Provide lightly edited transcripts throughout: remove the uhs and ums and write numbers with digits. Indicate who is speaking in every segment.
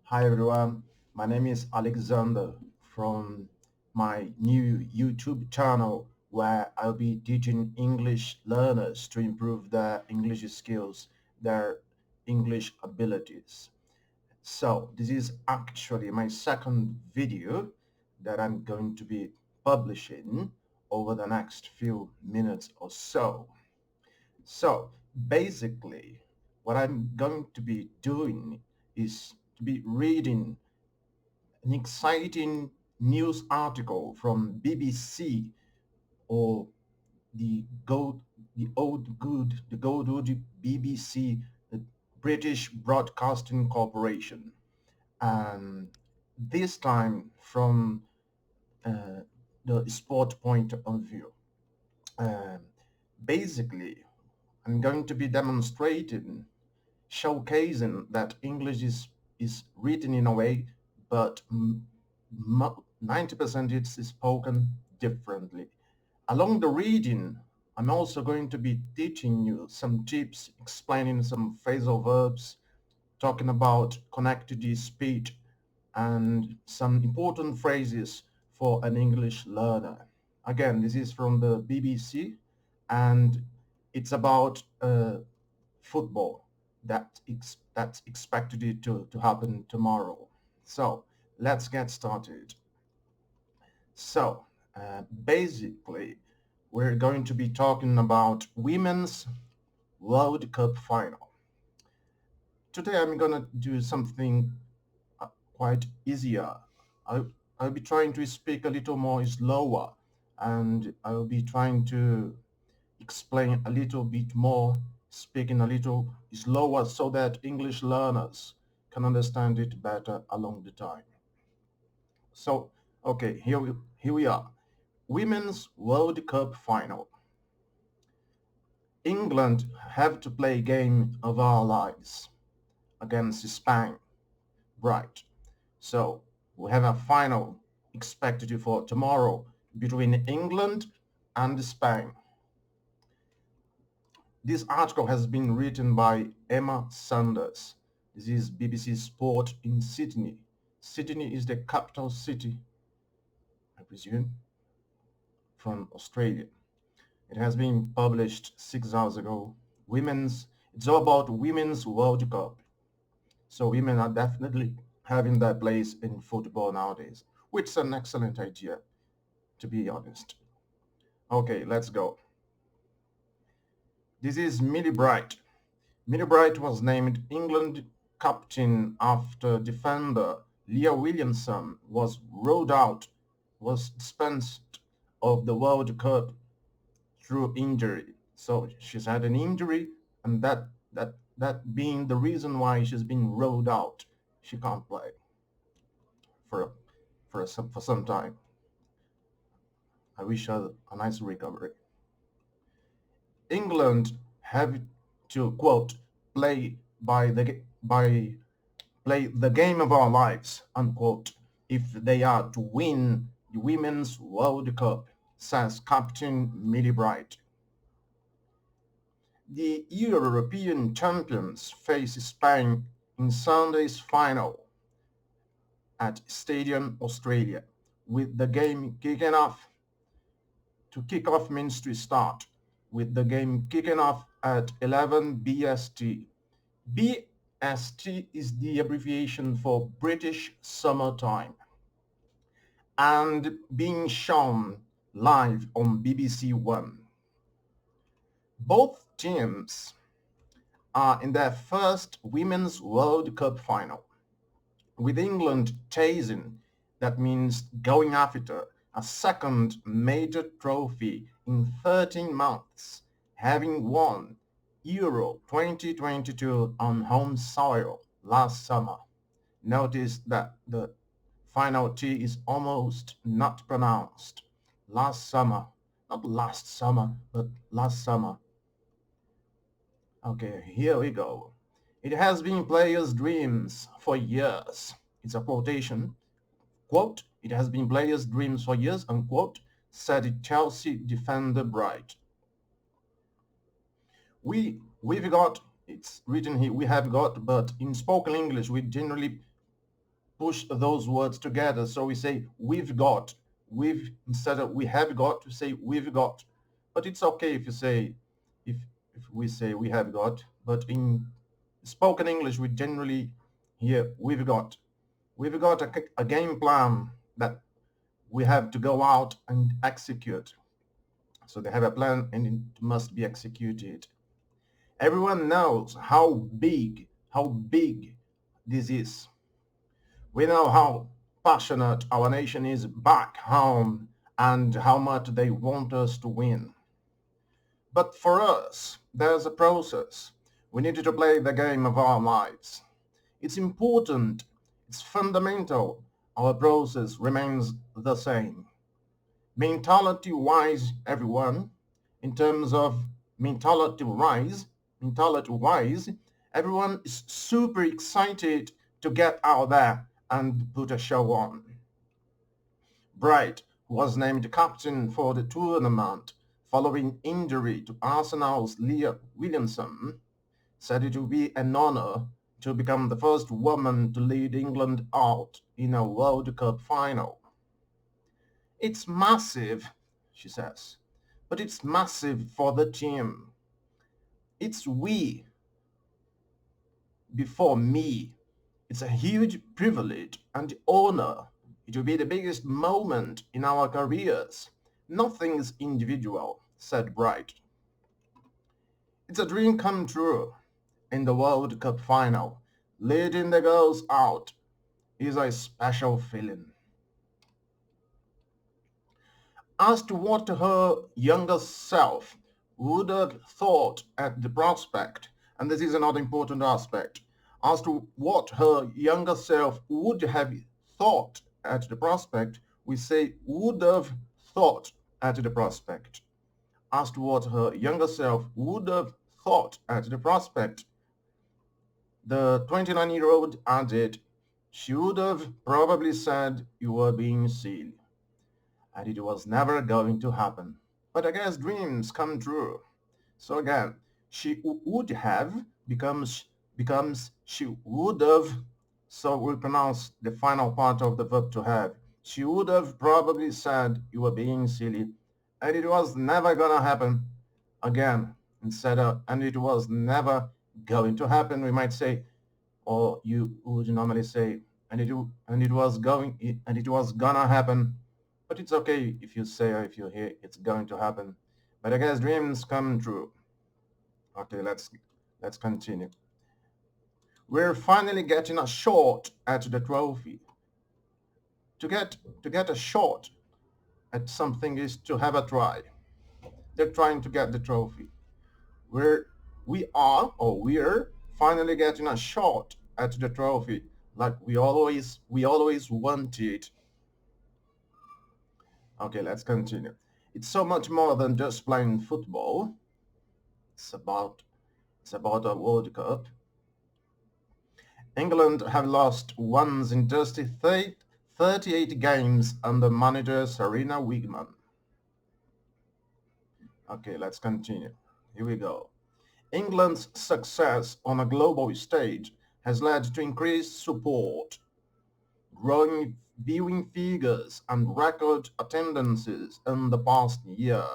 Speaker 1: Hi everyone, my name is Alexander from my new YouTube channel where I'll be teaching English learners to improve their English skills, their English abilities. So this is actually my second video that I'm going to be publishing over the next few minutes or so. So basically, what I'm going to be doing is to be reading an exciting news article from BBC or the gold, the old good, the gold old BBC, the British Broadcasting Corporation, and this time from uh, the sport point of view. Um, Basically, I'm going to be demonstrating showcasing that English is written in a way, but 90% it's spoken differently. Along the reading, I'm also going to be teaching you some tips, explaining some phrasal verbs, talking about connected speech, and some important phrases for an English learner. Again, this is from the BBC, and it's about football that's expected to happen tomorrow. So let's get started. So basically, we're going to be talking about Women's World Cup final. Today I'm gonna do something quite easier. I, I'll be trying to speak a little more slower, and I'll be trying to explain a little bit more, speaking a little slower so that English learners can understand it better along the time. So, okay, here we are. Women's World Cup final. England have to play game of our lives against Spain. Right. So we have a final expected for tomorrow between England and Spain. This article has been written by Emma Sanders. This is BBC Sport in Sydney. Sydney is the capital city, I presume, from Australia. It has been published 6 hours ago. It's all about Women's World Cup. So women are definitely having their place in football nowadays, which is an excellent idea, to be honest. Okay, let's go. This is Millie Bright. Millie Bright was named England captain after defender Leah Williamson was dispensed of the World Cup through injury. So she's had an injury, and that being the reason why she's been rolled out. She can't play for for some time. I wish her a nice recovery. England have to quote play by play the game of our lives, unquote, if they are to win the Women's World Cup, says Captain Millie Bright. The European champions face Spain in Sunday's final at Stadium Australia, with the game kicking off. To kick off means to start, with the game kicking off at 11 BST. BST is the abbreviation for British Summer Time, and being shown live on BBC One. Both teams are in their first Women's World Cup final, with England chasing, that means going after, a second major trophy in 13 months, having won Euro 2022 on home soil last summer. Notice that the final T is almost not pronounced. Last summer, not last summer, but last summer. Okay, here we go. It has been players' dreams for years. It's a quotation. Quote, it has been players' dreams for years, unquote, said Chelsea defender Bright. We've got, it's written here, we have got, but in spoken English, we generally push those words together. So we say we've got, we've instead of we have got to say we've got. But it's okay if you say if if we say we have got, but in spoken English we generally hear we've got. We've got a game plan that we have to go out and execute. So they have a plan and it must be executed. Everyone knows how big this is. We know how passionate our nation is back home and how much they want us to win. But for us, there's a process. We need to play the game of our lives. It's important, it's fundamental. Our process remains the same. Mentality-wise, everyone, in terms of mentality-wise, everyone is super excited to get out there and put a show on. Bright, who was named captain for the tournament following injury to Arsenal's Leah Williamson, said it would be an honor to become the first woman to lead England out in a World Cup final. It's massive, she says, but it's massive for the team. It's we before me. It's a huge privilege and honor. It will be the biggest moment in our careers. Nothing's individual, said Bright. It's a dream come true. In the World Cup final, leading the girls out is a special feeling. As to what her younger self would have thought at the prospect, and this is another important aspect, as to what her younger self would have thought at the prospect, we say would have thought at the prospect. As to what her younger self would have thought at the prospect, the 29-year-old added, she would have probably said you were being silly, and it was never going to happen. But I guess dreams come true. So again, she would have becomes she would have. So we pronounce the final part of the verb to have. She would have probably said you were being silly, and it was never gonna happen. Again, instead of and it was never going to happen, we might say, or you would normally say, and it was gonna happen. But it's okay if you say or if you hear it's going to happen. But I guess dreams come true. Okay, let's continue. We're finally getting a shot at the trophy. To get a shot at something is to have a try. They're trying to get the trophy. We're we're finally getting a shot at the trophy like we always wanted. Okay, let's continue. It's so much more than just playing football. It's about it's about a World Cup. England have lost once in just 38 games under manager Sarina Wiegman. Okay, let's continue. Here we go. England's success on a global stage has led to increased support, growing viewing figures and record attendances in the past year.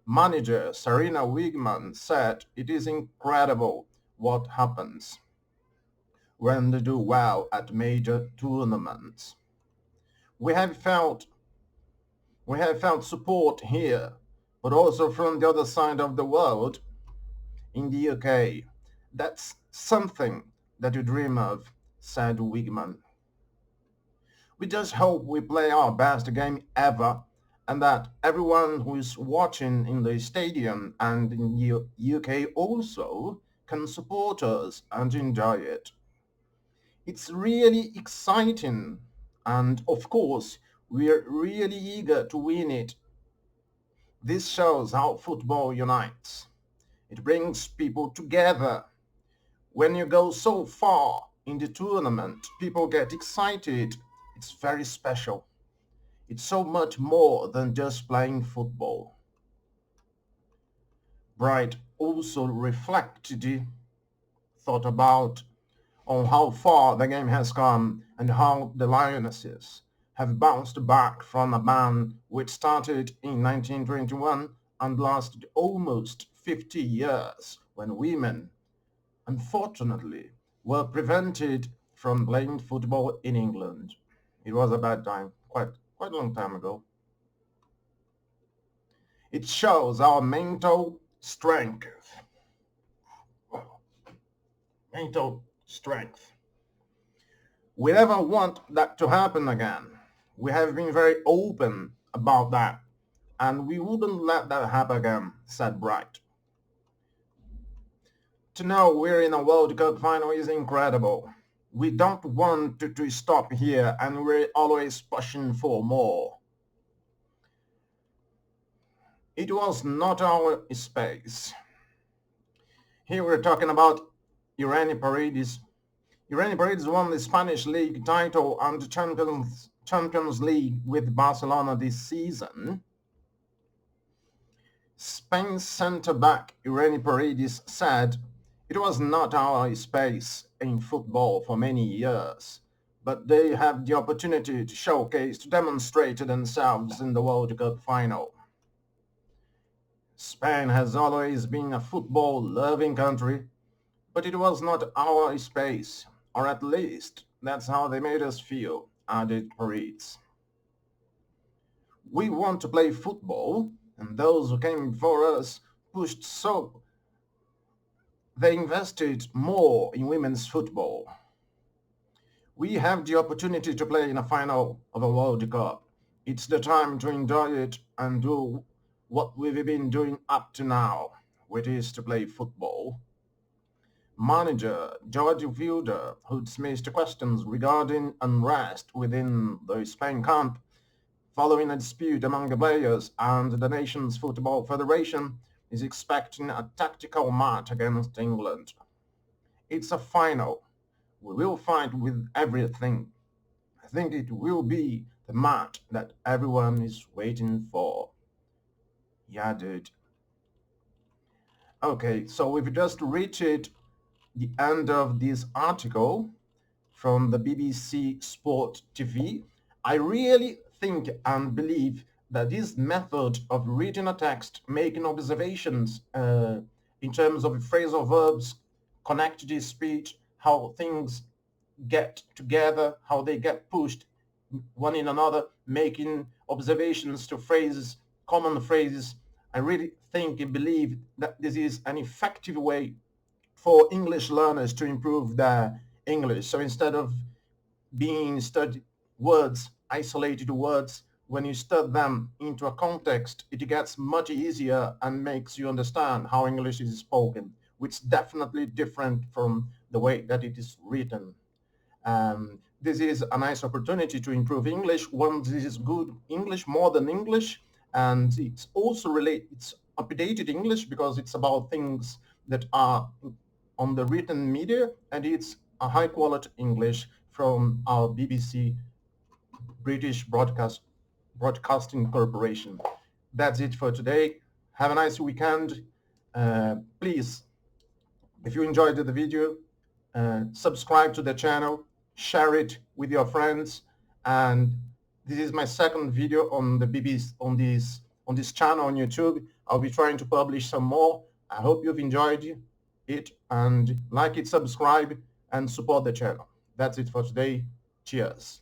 Speaker 1: Manager Sarina Wiegman said it is incredible what happens when they do well at major tournaments. We have felt we have felt support here, but also from the other side of the world, in the UK. That's something that you dream of, said Wigman. We just hope we play our best game ever and that everyone who is watching in the stadium and in the UK also can support us and enjoy it. It's really exciting and of course we're really eager to win it. This shows how football unites. It brings people together. When you go so far in the tournament, people get excited. It's very special. It's so much more than just playing football. Bright also reflected, thought about, on how far the game has come and how the Lionesses have bounced back from a ban which started in 1921 and lasted almost 50 years when women, unfortunately, were prevented from playing football in England. It was a bad time, quite a long time ago. It shows our mental strength. Mental strength. We never want that to happen again. We have been very open about that, and we wouldn't let that happen again, said Bright. To know we're in a World Cup final is incredible. We don't want to stop here, and we're always pushing for more. It was not our space. Here we're talking about Irene Paredes. Irene Paredes won the Spanish League title and the Champions League with Barcelona this season. Spain's centre-back Irene Paredes said, "It was not our space in football for many years, but they have the opportunity to showcase, to demonstrate themselves in the World Cup final." Spain has always been a football-loving country, but it was not our space, or at least that's how they made us feel, added Paredes. We want to play football, and those who came before us pushed so they invested more in women's football. We have the opportunity to play in a final of a World Cup. It's the time to enjoy it and do what we've been doing up to now, which is to play football. Manager George Wilder, who dismissed questions regarding unrest within the Spain camp following a dispute among the players and the nation's football federation, is expecting a tactical match against England. It's a final. We will fight with everything. I think it will be the match that everyone is waiting for. Yeah, dude. Okay, so we've just reached the end of this article from the BBC Sport TV. I really think and believe that this method of reading a text, making observations in terms of phrasal verbs, connected speech, how things get together, how they get pushed one in another, making observations to phrases, common phrases. I really think and believe that this is an effective way for English learners to improve their English. So instead of being studied words, isolated words, when you study them into a context, it gets much easier and makes you understand how English is spoken, which is definitely different from the way that it is written. This is a nice opportunity to improve English. One, this is good English, modern English, and it's also it's updated English because it's about things that are on the written media, and it's a high quality English from our BBC, British Broadcasting Corporation. That's it for today. Have a nice weekend. Please, if you enjoyed the video, subscribe to the channel, share it with your friends, and this is my second video on the BBC on this channel on YouTube. I'll be trying to publish some more. I hope you've enjoyed it, and like it, subscribe, and support the channel. That's it for today. Cheers.